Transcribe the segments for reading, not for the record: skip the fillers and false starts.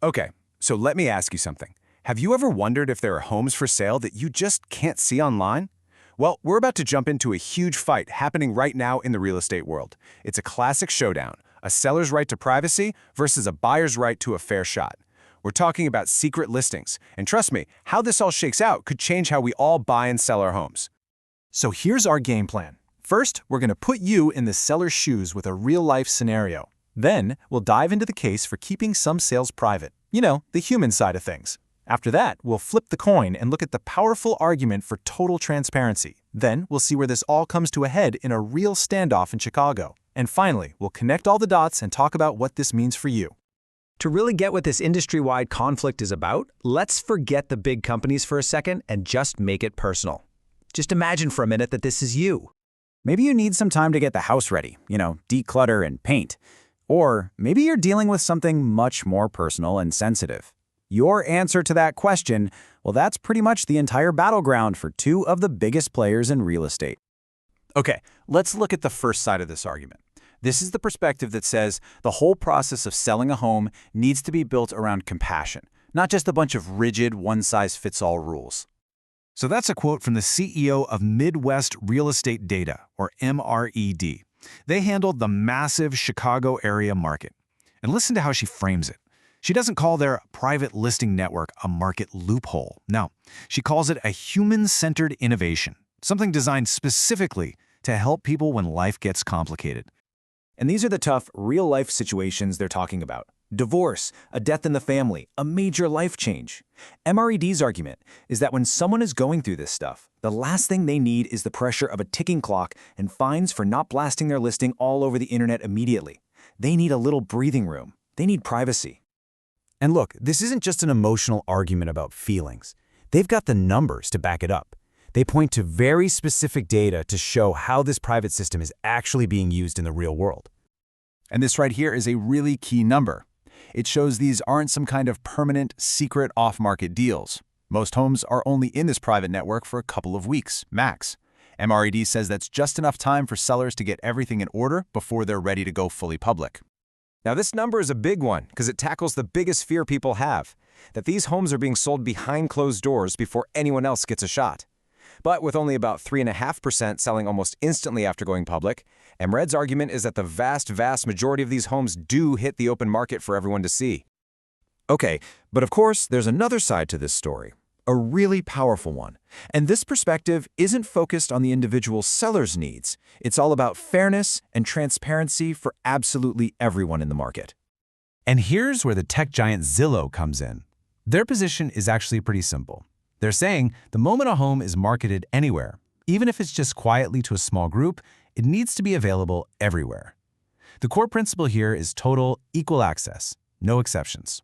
Okay, so let me ask you something. Have you ever wondered if there are homes for sale that you just can't see online? Well, we're about to jump into a huge fight happening right now in the real estate world. It's a classic showdown, a seller's right to privacy versus a buyer's right to a fair shot. We're talking about secret listings, and trust me, how this all shakes out could change how we all buy and sell our homes. So here's our game plan. First, we're going to put you in the seller's shoes with a real-life scenario. Then, we'll dive into the case for keeping some sales private. You know, the human side of things. After that, we'll flip the coin and look at the powerful argument for total transparency. Then, we'll see where this all comes to a head in a real standoff in Chicago. And finally, we'll connect all the dots and talk about what this means for you. To really get what this industry-wide conflict is about, let's forget the big companies for a second and just make it personal. Just imagine for a minute that this is you. Maybe you need some time to get the house ready, declutter and paint. Or maybe you're dealing with something much more personal and sensitive. Your answer to that question, well, that's pretty much the entire battleground for two of the biggest players in real estate. Okay, let's look at the first side of this argument. This is the perspective that says the whole process of selling a home needs to be built around compassion, not just a bunch of rigid, one-size-fits-all rules. So that's a quote from the CEO of Midwest Real Estate Data, or MRED. They handled the massive Chicago area market. And listen to how she frames it. She doesn't call their private listing network a market loophole. No, she calls it a human-centered innovation, something designed specifically to help people when life gets complicated. And these are the tough, real-life situations they're talking about. Divorce, a death in the family, a major life change. MRED's argument is that when someone is going through this stuff, the last thing they need is the pressure of a ticking clock and fines for not blasting their listing all over the internet immediately. They need a little breathing room. They need privacy. And look, this isn't just an emotional argument about feelings. They've got the numbers to back it up. They point to very specific data to show how this private system is actually being used in the real world. And this right here is a really key number. It shows these aren't some kind of permanent, secret off-market deals. Most homes are only in this private network for a couple of weeks, max. MRED says that's just enough time for sellers to get everything in order before they're ready to go fully public. Now this number is a big one because it tackles the biggest fear people have, that these homes are being sold behind closed doors before anyone else gets a shot. But with only about 3.5% selling almost instantly after going public, MRED's argument is that the vast majority of these homes do hit the open market for everyone to see. Okay, but of course, there's another side to this story, a really powerful one. And this perspective isn't focused on the individual seller's needs. It's all about fairness and transparency for absolutely everyone in the market. And here's where the tech giant Zillow comes in. Their position is actually pretty simple. They're saying the moment a home is marketed anywhere, even if it's just quietly to a small group, it needs to be available everywhere. The core principle here is total equal access, no exceptions.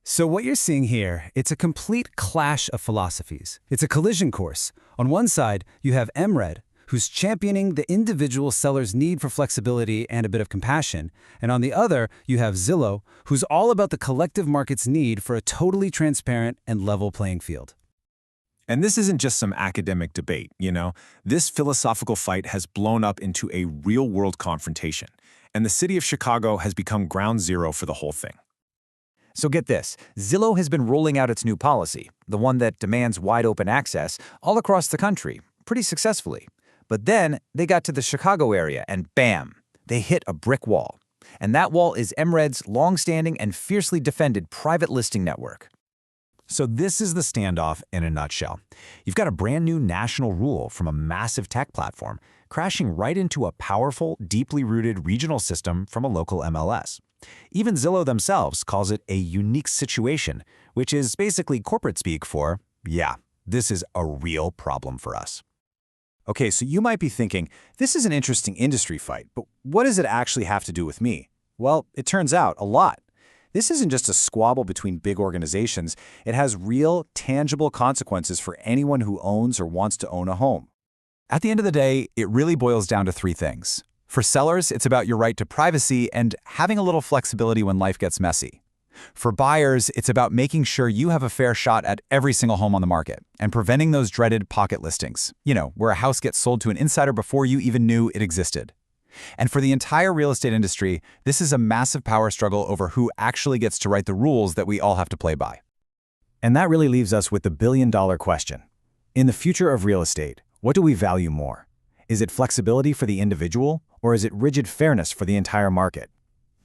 So what you're seeing here, it's a complete clash of philosophies. It's a collision course. On one side, you have MRED, who's championing the individual seller's need for flexibility and a bit of compassion. And on the other, you have Zillow, who's all about the collective market's need for a totally transparent and level playing field. And this isn't just some academic debate, This philosophical fight has blown up into a real-world confrontation, and the city of Chicago has become ground zero for the whole thing. So get this, Zillow has been rolling out its new policy, the one that demands wide-open access, all across the country, pretty successfully. But then they got to the Chicago area and bam, they hit a brick wall. And that wall is MRED's long-standing and fiercely defended private listing network. So this is the standoff in a nutshell. You've got a brand new national rule from a massive tech platform crashing right into a powerful, deeply rooted regional system from a local MLS. Even Zillow themselves calls it a unique situation, which is basically corporate speak for, yeah, this is a real problem for us. Okay, so you might be thinking, this is an interesting industry fight, but what does it actually have to do with me? Well, it turns out a lot. This isn't just a squabble between big organizations. It has real, tangible consequences for anyone who owns or wants to own a home. At the end of the day, it really boils down to three things. For sellers, it's about your right to privacy and having a little flexibility when life gets messy. For buyers, it's about making sure you have a fair shot at every single home on the market and preventing those dreaded pocket listings, where a house gets sold to an insider before you even knew it existed. And for the entire real estate industry, this is a massive power struggle over who actually gets to write the rules that we all have to play by. And that really leaves us with the billion-dollar question. In the future of real estate, what do we value more? Is it flexibility for the individual, or is it rigid fairness for the entire market?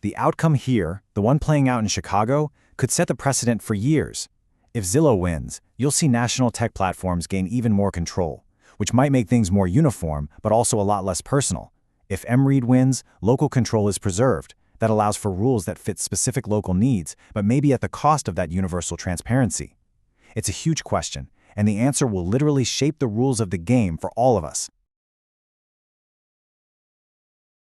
The outcome here, the one playing out in Chicago, could set the precedent for years. If Zillow wins, you'll see national tech platforms gain even more control, which might make things more uniform but also a lot less personal. If MREID wins, local control is preserved. That allows for rules that fit specific local needs, but maybe at the cost of that universal transparency. It's a huge question, and the answer will literally shape the rules of the game for all of us.